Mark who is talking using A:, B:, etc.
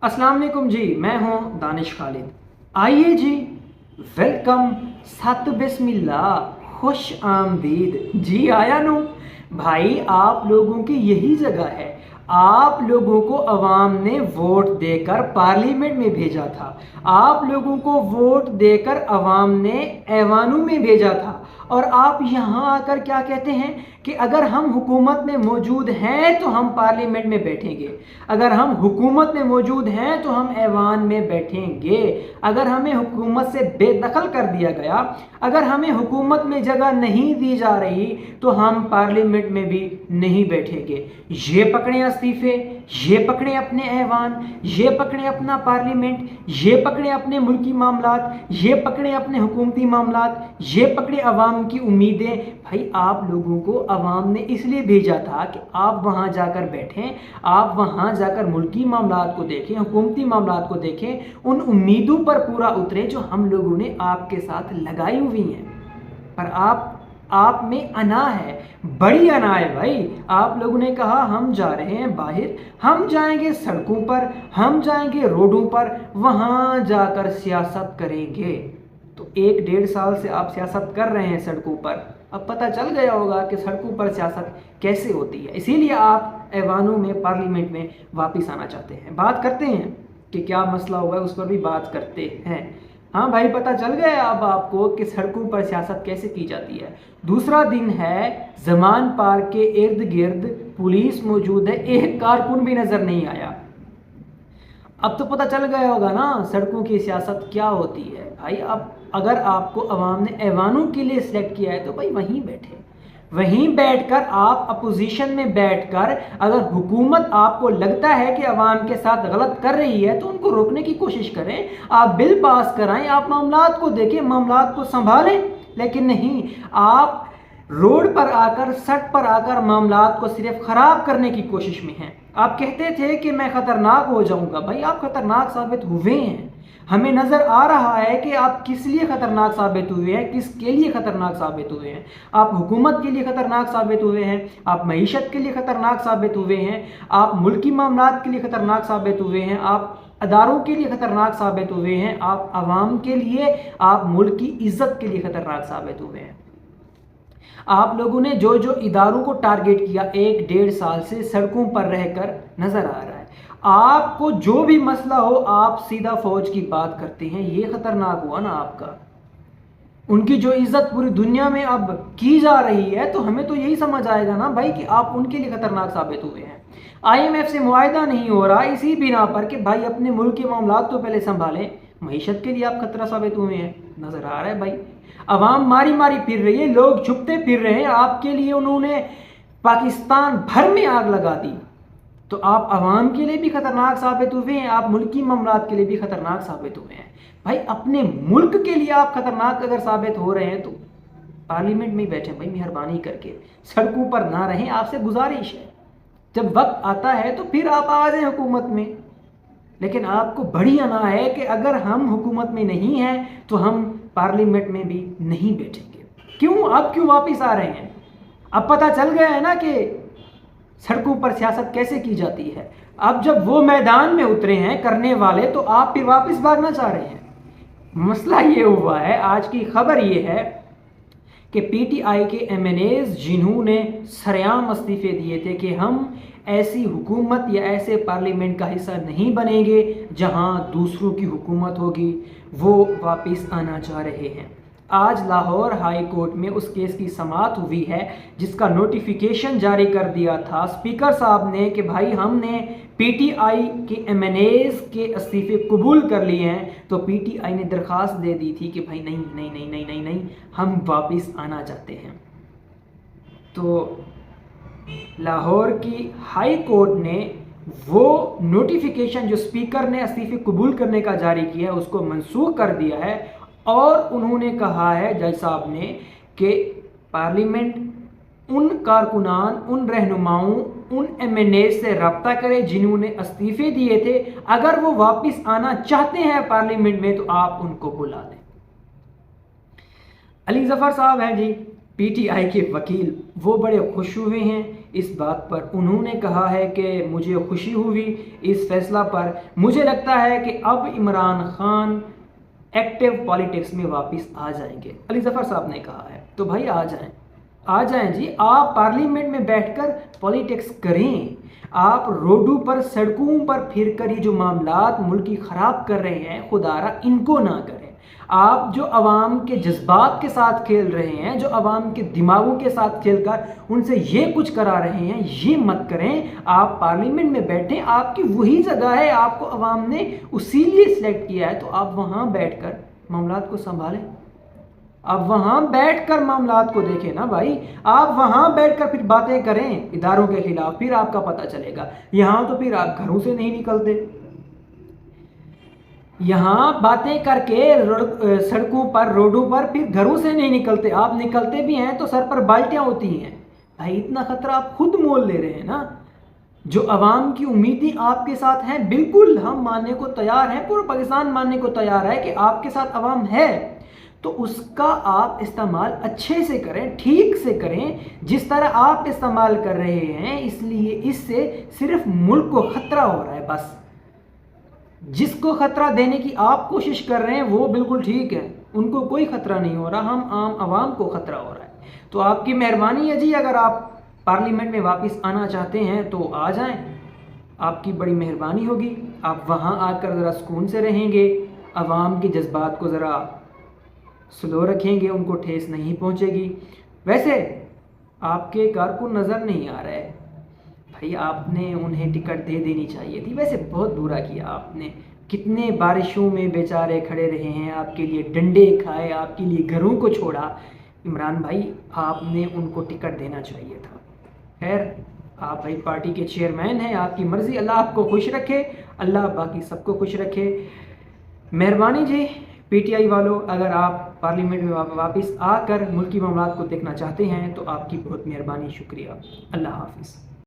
A: अस्सलाम वालेकुम जी, मैं हूं दानिश खालिद। आइए जी, वेलकम, सत बिस्मिल्लाह, खुश आमदीद जी। आया नो भाई, आप लोगों की यही जगह है। आप लोगों को अवाम ने वोट देकर पार्लियामेंट में भेजा था। आप लोगों को वोट देकर अवाम ने ऐवानों में भेजा था, और आप यहाँ आकर क्या कहते हैं कि अगर हम हुकूमत में मौजूद हैं तो हम पार्लियामेंट में बैठेंगे, अगर हम हुकूमत में मौजूद हैं तो हम ऐवान में बैठेंगे, अगर हमें हुकूमत से बेदखल कर दिया गया, अगर हमें हुकूमत में जगह नहीं दी जा रही तो हम पार्लियामेंट में भी नहीं बैठेंगे। ये पकड़े इस्तीफे, ये पकड़े अपने ऐवान, ये पकड़े अपना पार्लियामेंट, ये पकड़े अपने मुल्की मामलात, ये पकड़े अपने हुकूमती मामलात, ये पकड़े अवाम की उम्मीदें। भाई, आप लोगों को अवाम ने इसलिए भेजा था कि आप वहाँ जाकर बैठें, आप वहाँ जाकर मुल्की मामलात को देखें, हुकूमती मामलात को देखें, उन उम्मीदों पर पूरा उतरे जो हम लोगों ने आपके साथ लगाई हुई हैं। पर आप में अना है, बड़ी अना है भाई। आप लोगों ने कहा हम जा रहे हैं बाहर, हम जाएंगे सड़कों पर, हम जाएंगे रोडों पर, वहाँ जाकर सियासत करेंगे। तो 1-1.5 साल से आप सियासत कर रहे हैं सड़कों पर, अब पता चल गया होगा कि सड़कों पर सियासत कैसे होती है। इसीलिए आप ऐवानों में, पार्लियामेंट में वापस आना चाहते हैं। बात करते हैं कि क्या मसला हुआ है, उस पर भी बात करते हैं। हाँ भाई, पता चल गया अब आपको कि सड़कों पर सियासत कैसे की जाती है। दूसरा दिन है, ज़मान पार्क के इर्द गिर्द पुलिस मौजूद है, एक कारकुन भी नज़र नहीं आया। अब तो पता चल गया होगा ना सड़कों की सियासत क्या होती है। भाई, अब अगर आपको अवाम ने ऐवानों के लिए सिलेक्ट किया है तो भाई वहीं बैठे, वहीं बैठकर आप अपोजिशन में बैठकर, अगर हुकूमत आपको लगता है कि अवाम के साथ गलत कर रही है तो उनको रोकने की कोशिश करें, आप बिल पास कराएं, आप मामलात को देखें, मामलात को संभालें। लेकिन नहीं, आप रोड पर आकर, सड़क पर आकर मामलात को सिर्फ ख़राब करने की कोशिश में हैं। आप कहते थे कि मैं ख़तरनाक हो जाऊंगा, भाई आप ख़तरनाक साबित हुए हैं। हमें नज़र आ रहा है कि आप किस लिए ख़तरनाक साबित हुए हैं, किसके लिए ख़तरनाक साबित हुए हैं। आप हुकूमत के लिए ख़तरनाक साबित हुए हैं, आप मईशत के लिए ख़तरनाक साबित हुए हैं, आप मुल्की मामलात के लिए ख़तरनाक साबित हुए हैं, आप अदारों के लिए ख़तरनाक साबित हुए हैं, आप आवाम के लिए, आप मुल्क की इज़्ज़त के लिए ख़तरनाक साबित हुए हैं। आप लोगों ने जो जो इदारों को टारगेट किया 1-1.5 साल से सड़कों पर रहकर नज़र आ रहा है। आपको जो भी मसला हो आप सीधा फौज की बात करते हैं, ये खतरनाक हुआ ना आपका। उनकी जो इज्जत पूरी दुनिया में अब की जा रही है तो हमें तो यही समझ आएगा ना भाई कि आप उनके लिए खतरनाक साबित हुए हैं। IMF से मुआहिदा नहीं हो रहा इसी बिना पर कि भाई अपने मुल्क के मामलात तो पहले संभालें, मईशत के लिए आप खतरा साबित हुए हैं। नजर आ रहा है भाई, अवाम मारी मारी फिर रही है, लोग छुपते फिर रहे हैं। आपके लिए उन्होंने पाकिस्तान भर में आग लगा दी, तो आप अवाम के लिए भी खतरनाक साबित हुए हैं, आप मुल्की मामलात के लिए भी खतरनाक साबित हुए हैं। भाई, अपने मुल्क के लिए आप खतरनाक अगर साबित हो रहे हैं तो पार्लियामेंट में ही बैठे भाई, मेहरबानी करके सड़कों पर ना रहें, आपसे गुजारिश है। जब वक्त आता है तो फिर आप आ जाएं हुकूमत में, लेकिन आपको बड़ी अना है कि अगर हम हुकूमत में नहीं हैं तो हम पार्लियामेंट में भी नहीं बैठेंगे। क्यों, अब क्यों वापस आ रहे हैं? अब पता चल गया है ना कि सड़कों पर सियासत कैसे की जाती है। अब जब वो मैदान में उतरे हैं करने वाले, तो आप फिर वापस भागना चाह रहे हैं। मसला ये हुआ है, आज की खबर ये है कि PTI के MNAs जिन्होंने सरेआम इस्तीफे दिए थे कि हम ऐसी हुकूमत या ऐसे पार्लियामेंट का हिस्सा नहीं बनेंगे जहां दूसरों की हुकूमत होगी, वो वापस आना चाह रहे हैं। आज लाहौर हाई कोर्ट में उस केस की समाअत हुई है जिसका नोटिफिकेशन जारी कर दिया था स्पीकर साहब ने कि भाई हमने PTI के MNAs के इस्तीफे कबूल कर लिए हैं। तो PTI ने दरख्वास्त दे दी थी कि भाई नहीं नहीं नहीं नहीं नहीं नहीं, हम वापस आना चाहते हैं। तो लाहौर की हाई कोर्ट ने वो नोटिफिकेशन जो स्पीकर ने इस्तीफे कबूल करने का जारी किया है उसको मनसूख कर दिया है, और उन्होंने कहा है जज साहब ने कि पार्लियामेंट उन कारकुनान, उन रहनुमाओं, उन MNA से रब्ता करे जिन्होंने इस्तीफे दिए थे। अगर वो वापस आना चाहते हैं पार्लियामेंट में तो आप उनको बुला दें। अली जफर साहब हैं जी PTI के वकील, वो बड़े खुश हुए हैं اس بات پر انہوں نے کہا ہے کہ مجھے خوشی ہوئی اس فیصلہ پر، مجھے لگتا ہے کہ اب عمران خان ایکٹیو پالیٹکس میں واپس آ جائیں گے، علی ظفر صاحب نے کہا ہے۔ تو بھائی آ جائیں جی، آپ پارلیمنٹ میں بیٹھ کر پالیٹکس کریں، آپ روڈوں پر سڑکوں پر پھر کر یہ جو معاملات ملک کی خراب کر رہے ہیں خدا را ان کو نہ کریں۔ آپ جو عوام کے جذبات کے ساتھ کھیل رہے ہیں، جو عوام کے دماغوں کے ساتھ کھیل کر ان سے یہ کچھ کرا رہے ہیں، یہ مت کریں۔ آپ پارلیمنٹ میں بیٹھیں، آپ کی وہی جگہ ہے، آپ کو عوام نے اسی لیے سلیکٹ کیا ہے، تو آپ وہاں بیٹھ کر معاملات کو سنبھالیں، آپ وہاں بیٹھ کر معاملات کو دیکھیں نا بھائی، آپ وہاں بیٹھ کر پھر باتیں کریں اداروں کے خلاف، پھر آپ کا پتہ چلے گا۔ یہاں تو پھر آپ گھروں سے نہیں نکلتے، یہاں باتیں کر کے سڑکوں پر روڈوں پر پھر گھروں سے نہیں نکلتے، آپ نکلتے بھی ہیں تو سر پر بالٹیاں ہوتی ہیں۔ بھائی اتنا خطرہ آپ خود مول لے رہے ہیں نا۔ جو عوام کی امیدیں آپ کے ساتھ ہیں، بالکل ہم ماننے کو تیار ہیں، پورا پاکستان ماننے کو تیار ہے کہ آپ کے ساتھ عوام ہے، تو اس کا آپ استعمال اچھے سے کریں، ٹھیک سے کریں، جس طرح آپ استعمال کر رہے ہیں۔ اس لیے اس سے صرف ملک کو خطرہ ہو رہا ہے، بس جس کو خطرہ دینے کی آپ کوشش کر رہے ہیں وہ بالکل ٹھیک ہے، ان کو کوئی خطرہ نہیں ہو رہا، ہم عام عوام کو خطرہ ہو رہا ہے۔ تو آپ کی مہربانی ہے جی، اگر آپ پارلیمنٹ میں واپس آنا چاہتے ہیں تو آ جائیں، آپ کی بڑی مہربانی ہوگی۔ آپ وہاں آ کر ذرا سکون سے رہیں گے، عوام کے جذبات کو ذرا سلو رکھیں گے، ان کو ٹھیس نہیں پہنچے گی۔ ویسے آپ کے کارکن نظر نہیں آ رہا ہے بھائی، آپ نے انہیں ٹکٹ دے دینی چاہیے تھی، ویسے بہت برا کیا آپ نے، کتنے بارشوں میں بیچارے کھڑے رہے ہیں، آپ کے لیے ڈنڈے کھائے، آپ کے لیے گھروں کو چھوڑا۔ عمران بھائی آپ نے ان کو ٹکٹ دینا چاہیے تھا۔ خیر، آپ بھائی پارٹی کے چیئرمین ہیں، آپ کی مرضی، اللہ آپ کو خوش رکھے، اللہ باقی سب کو خوش رکھے۔ مہربانی جی پی ٹی آئی والوں، اگر آپ پارلیمنٹ میں واپس آ کر ملکی معاملات کو دیکھنا چاہتے ہیں تو آپ کی بہت مہربانی، شکریہ، اللہ حافظ۔